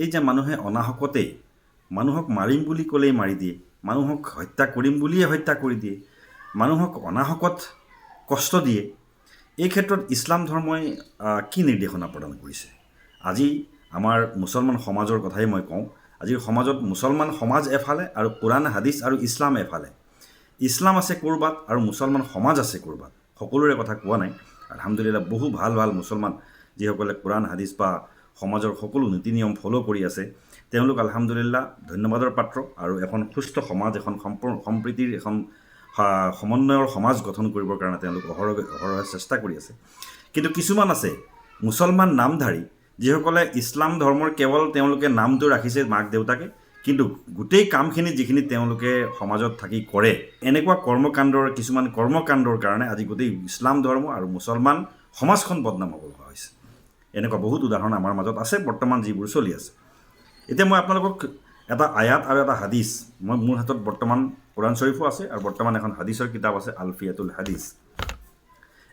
এই যে মানুহে অনাহকতেই মানুহক মাৰিম বুলি ক'লেই মাৰি দিয়ে, মানুহক হত্যা কৰিম বুলিয়ে হত্যা কৰি দিয়ে, মানুহক অনাহকত কষ্ট দিয়ে। এই ক্ষেত্ৰত ইছলাম ধৰ্মই কি নিৰ্দেশনা প্ৰদান কৰিছে? আজি আমাৰ মুছলমান সমাজৰ কথাই মই কওঁ। আজিৰ সমাজত মুছলমান সমাজ এফালে আৰু কোৰাণ হাদিছ আৰু ইছলাম এফালে। ইছলাম আছে ক'ৰবাত আৰু মুছলমান সমাজ আছে ক'ৰবাত। সকলোৰে কথা কোৱা নাই। আলহামদুলিল্লাহ বহু ভাল ভাল মুছলমান যিসকলে কোৰাণ হাদিছ বা সমাজৰ সকলো নীতি নিয়ম ফ'ল' কৰি আছে, তেওঁলোক আলহামদুলিল্লাহ ধন্যবাদৰ পাত্ৰ আৰু এখন সুস্থ সমাজ, এখন সম্প্ৰীতিৰ এখন সমন্বয়ৰ সমাজ গঠন কৰিবৰ কাৰণে তেওঁলোক অহৰহে চেষ্টা কৰি আছে। কিন্তু কিছুমান আছে মুছলমান নামধাৰী, যিসকলে ইছলাম ধৰ্মৰ কেৱল তেওঁলোকে নামটো ৰাখিছে মাক দেউতাকে, কিন্তু গোটেই কামখিনি যিখিনি তেওঁলোকে সমাজত থাকি কৰে, এনেকুৱা কিছুমান কৰ্মকাণ্ডৰ কাৰণে আজি গোটেই ইছলাম ধৰ্ম আৰু মুছলমান সমাজখন বদনাম হ'ব লগা হৈছে। এনেকুৱা বহুত উদাহৰণ আমাৰ মাজত আছে বৰ্তমান, যিবোৰ চলি আছে। এতিয়া মই আপোনালোকক এটা আয়াত আৰু এটা হাদিছ, মোৰ হাতত বৰ্তমান কোৰাণ শ্বৰীফো আছে আৰু বৰ্তমান এখন হাদিছৰ কিতাপ আছে, আলফিয়াতুল হাদিছ।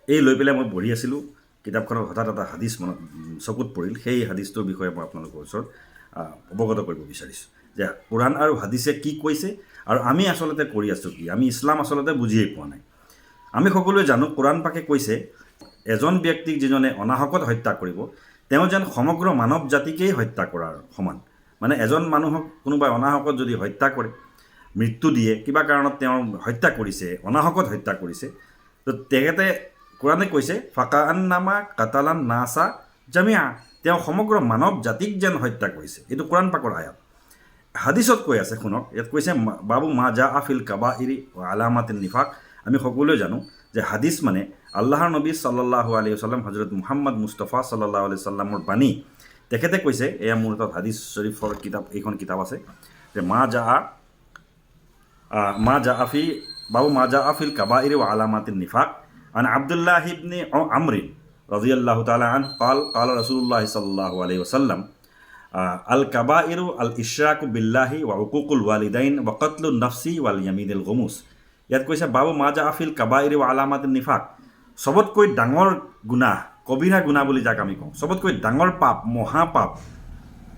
এই লৈ পেলাই মই পঢ়ি আছিলোঁ কিতাপখনত, হঠাৎ এটা হাদিছ মনত চকুত পৰিল। সেই হাদিছটোৰ বিষয়ে মই আপোনালোকৰ ওচৰত অৱগত কৰিব বিচাৰিছোঁ যে কোৰাণ আৰু হাদিছে কি কৈছে আৰু আমি আচলতে কৰি আছোঁ কি। আমি ইছলাম আচলতে বুজিয়েই পোৱা নাই। আমি সকলোৱে জানো কোৰাণ পাকে কৈছে এজন ব্যক্তিক যিজনে অনাহকত হত্যা কৰিব, তেওঁ যেন সমগ্ৰ মানৱ জাতিকেই হত্যা কৰাৰ সমান। মানে এজন মানুহক কোনোবাই অনাহকত যদি হত্যা কৰে, মৃত্যু দিয়ে, কিবা কাৰণত তেওঁ হত্যা কৰিছে, অনাহকত হত্যা কৰিছে, তো তেখেতে কোৰাণে কৈছে ফাকাআন্নামা কাতালান নাসা জামিয়া, তেওঁ সমগ্ৰ মানৱ জাতিক যেন হত্যা কৰিছে। এইটো কোৰাণ পাকৰ আয়াত। হাদিছত কৈ আছে, শুনক, ইয়াত কৈছে বাবু মা জা আফিল কাবাইৰি আলামাতিন নিফাক। আমি সকলোৱে জানো যে হাদিছ মানে আল্লাহৰ নবী সাল্লাল্লাহু আলাইহি ওয়াসাল্লাম হজৰত মুহাম্মদ মুস্তফা সাল্লাল্লাহু আলাইহি ওয়াসাল্লামৰ বাণী। তেখেতে কৈছে, এয়া মোৰ হাতত হাদিছ শ্বৰীফৰ কিতাপ, এইখন কিতাপ আছে, যে বাবু মা জা আফিল কাবাইরি ওয়া আলামাতিন নিফাক আন আব্দুল্লাহ ইবনে আমর রাদিয়াল্লাহু তাআলা আনহু قال قال رسول الله صلى الله عليه وسلم আল কাবাইরু আল ইশরাকু বিল্লাহি ওয়া উকুকুল ওয়ালিদাইন ওয়া কতলুন নাফসি ওয়াল ইয়ামিনুল গুমুস। ইয়াত কৈছে বাবু মা জা আফিল কাবাইরি ওয়া আলামাতিন নিফাক, সবতকৈ ডাঙৰ গুনাহ, কবিৰা গুনাহ বুলি যাক আমি কওঁ, সবতকৈ ডাঙৰ পাপ, মহাপাপ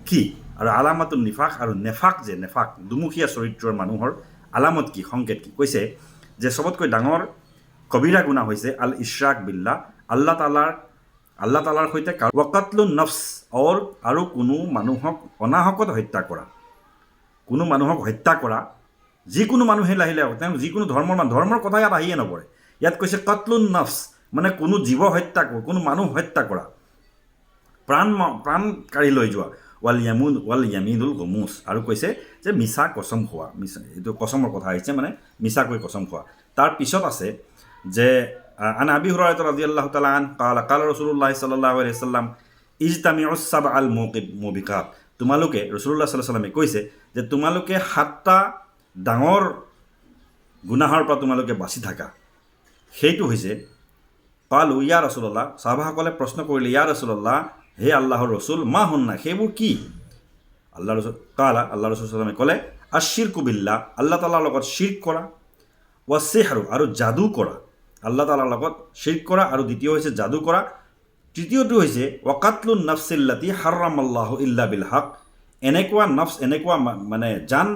কি, আৰু আলামাতুন নিফাক, আৰু নেফাক, যে নেফাক দুমুখীয়া চৰিত্ৰৰ মানুহৰ আলামত কি, সংকেত কি, কৈছে যে সবতকৈ ডাঙৰ কবিৰা গুনাহ হৈছে আল ইশৰাক বিল্লাহ, আল্লাহ তালাৰ সৈতে ওয়াকাতলুন নফস, আৰু কোনো মানুহক অনাহকত হত্যা কৰা, কোনো মানুহক হত্যা কৰা, যিকোনো মানুহে লাহিলে, তেওঁ যিকোনো ধৰ্মৰ কথা ইয়াত আহিয়ে নপৰে। ইয়াত কৈছে কাতলুন নফস, মানে কোনো জীৱ হত্যা কৰা, কোনো মানুহ হত্যা কৰা, প্ৰাণ কাঢ়ি লৈ যোৱা, ওয়াল ইয়ামিনুল গুমুস, আৰু কৈছে যে মিছা কচম খোৱা, এইটো কচমৰ কথা আহিছে, মানে মিছাকৈ কচম খোৱা। তাৰ পিছত আছে যে আন আবি হুৰায়ৰা ৰাদিয়াল্লাহু তাআলা আনহু قال قال ৰাসূলুল্লাহ সাল্লাল্লাহু আলাইহি ওয়াসাল্লাম ইজতামিউস সাবআল মুবিকাত, তোমালোকে, ৰাসূলুল্লাহ সাল্লাল্লাহু আলাইহি ওয়াসাল্লামে কৈছে যে তোমালোকে 7টা ডাঙৰ গুনাহৰ পৰা তোমালোকে বাচি থাকা। সেইটো হৈছে কালু ইয়া ৰাসূলুল্লাহ, সাহাবাসকলে প্ৰশ্ন কৰিলে, ইয়া ৰাসূলুল্লাহ, হে আল্লাহৰ ৰসুল, মা হুন্না, সেইবোৰ কি? আল্লাহ ৰসুল সাল্লাল্লাহু ক'লে আশ্বিৰকু বিল্লাহ, আল্লাহ তাআলাৰ লগত শিৰক কৰা, ওয়া সিহৰু, আৰু যাদু কৰা, আল্লাহ তাআলাৰ লগত শিৰক কৰা, আৰু দ্বিতীয় হৈছে যাদু কৰা, তৃতীয়টো হৈছে ওয়াকাতলুন নাফসিল্লাতি হাৰামাল্লাহু ইল্লা বিল হক, এনেকুৱা নফস, এনেকুৱা মানে জান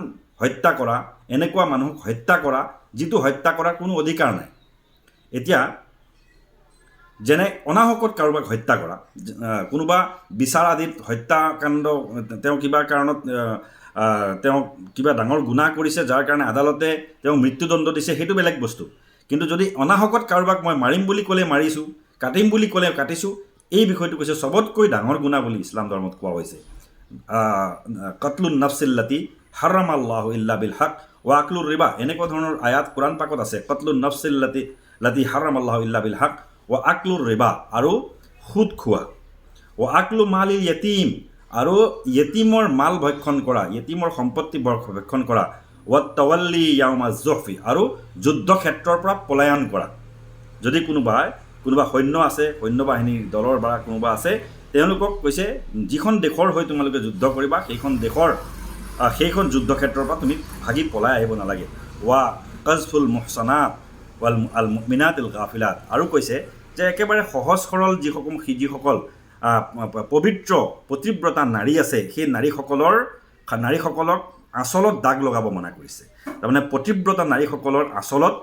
হত্যা কৰা, এনেকুৱা মানুহক হত্যা কৰা যিটো হত্যা কৰাৰ কোনো অধিকাৰ নাই। এতিয়া যেনে অনাহকত কাৰোবাক হত্যা কৰা, কোনোবা বিচাৰ আদিত হত্যাকাণ্ড, তেওঁ কিবা কাৰণত তেওঁ কিবা ডাঙৰ গুনাহ কৰিছে, যাৰ কাৰণে আদালতে তেওঁ মৃত্যুদণ্ড দিছে, সেইটো বেলেগ বস্তু। কিন্তু যদি অনাহকত কাৰোবাক মই মাৰিম বুলি ক'লে মাৰিছোঁ, কাটিম বুলি ক'লে কাটিছোঁ, এই বিষয়টো কৈছে সবতকৈ ডাঙৰ গুনাহ বুলি ইছলাম ধৰ্মত কোৱা হৈছে। কাতলুন নাফসিল্লাতি হাৰামাল্লাহু ইল্লা বিল হক ওয়া আকলুৰ ৰিবা, এনেকুৱা ধৰণৰ আয়াত কোৰাণ পাকত আছে। কাতলুন নাফসিল্লাতি হাৰামাল্লাহু ইল্লা বিল হক ওয়া আকলুৰ ৰিবা, আৰু সুদ খোৱা, ওয়া আকলু মালিল য়তীম, আৰু য়তীমৰ মাল ভক্ষণ কৰা, য়তীমৰ সম্পত্তি ভক্ষণ কৰা, ওয়া তাৱাল্লি ইয়াউমা যুহফি, আৰু যুদ্ধক্ষেত্ৰৰ পৰা পলায়ন কৰা। যদি কোনোবা সৈন্য আছে, সৈন্য বাহিনীৰ দলৰ বা কোনোবা আছে, তেওঁলোকক কৈছে যিখন দেশৰ হৈ তোমালোকে যুদ্ধ কৰিবা, সেইখন যুদ্ধক্ষেত্ৰৰ পৰা তুমি ভাগি পলাই আহিব নালাগে। ওয়া কাজফুল মুহছানাত ওয়াল আল মুমিনাতিল গাফিলাত, আৰু কৈছে যে একেবাৰে সহজ সৰল যিসকল পবিত্ৰ পতিব্ৰতা নাৰী আছে, সেই নাৰীসকলক আঁচলত দাগ লগাব মনা কৰিছে। তাৰমানে পতিব্ৰতা নাৰীসকলৰ আঁচলত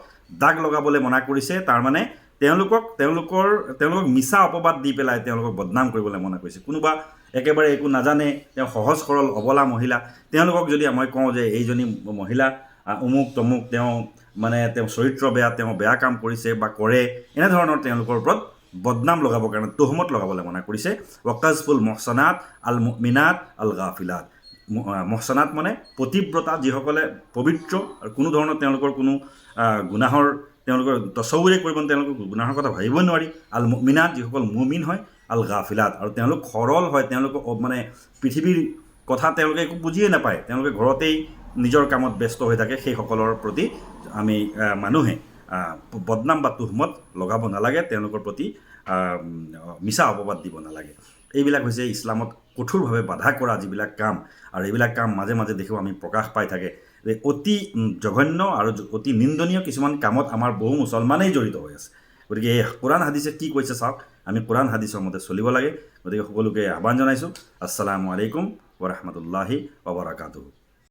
দাগ লগাবলৈ মনা কৰিছে। তাৰমানে তেওঁলোকক মিছা অপবাদ দি পেলাই তেওঁলোকক বদনাম কৰিবলৈ মনা কৰিছে। কোনোবা একেবাৰে একো নাজানে, তেওঁ সহজ সৰল অবলা মহিলা, তেওঁলোকক যদি মই কওঁ যে এইজনী মহিলা অমুক তমুক, তেওঁ চৰিত্ৰ বেয়া, তেওঁ বেয়া কাম কৰিছে বা কৰে, এনেধৰণৰ তেওঁলোকৰ ওপৰত বদনাম লগাবৰ কাৰণে তুহমত লগাবলৈ মনা কৰিছে। ৱকাজফুল মহছনাত আল মুমিনাত আল গাফিলাত, মহছনাত মানে পতিব্ৰতা, যিসকলে পবিত্ৰ আৰু কোনো ধৰণৰ তেওঁলোকৰ কোনো গুনাহৰ তেওঁলোকৰ তচৱুৰে কৰিব, তেওঁলোকৰ গুনাহৰ কথা ভাবিব নোৱাৰি। আল মুমিনাত, যিসকল মুমিন হয়। আল গাফিলাত, আৰু তেওঁলোক সৰল হয়, তেওঁলোক পৃথিৱীৰ কথা তেওঁলোকে একো বুজিয়ে নাপায়, তেওঁলোকে ঘৰতেই নিজৰ কামত ব্যস্ত হৈ থাকে। সেইসকলৰ প্ৰতি আমি মানুহে বদনাম বা তুহমত লগাব নালাগে, তেওঁলোকৰ প্ৰতি মিছা অপবাদ দিব নালাগে। এইবিলাক হৈছে ইছলামত কঠোৰভাৱে বাধা কৰা যিবিলাক কাম, আৰু এইবিলাক কাম মাজে মাজে দেখোঁ আমি প্ৰকাশ পাই থাকে যে অতি জঘন্য আৰু অতি নিন্দনীয় কিছুমান কামত আমাৰ বহু মুছলমানেই জড়িত হৈ আছে। গতিকে এই কোৰাণ হাদিছে কি কৈছে চাওক, আমি কোৰাণ হাদিছৰ মতে চলিব লাগে। গতিকে সকলোকে আহ্বান জনাইছোঁ। আসসালামু আলাইকুম ৱৰাহমাতুল্লাহি ৱবাৰাকাতুহু।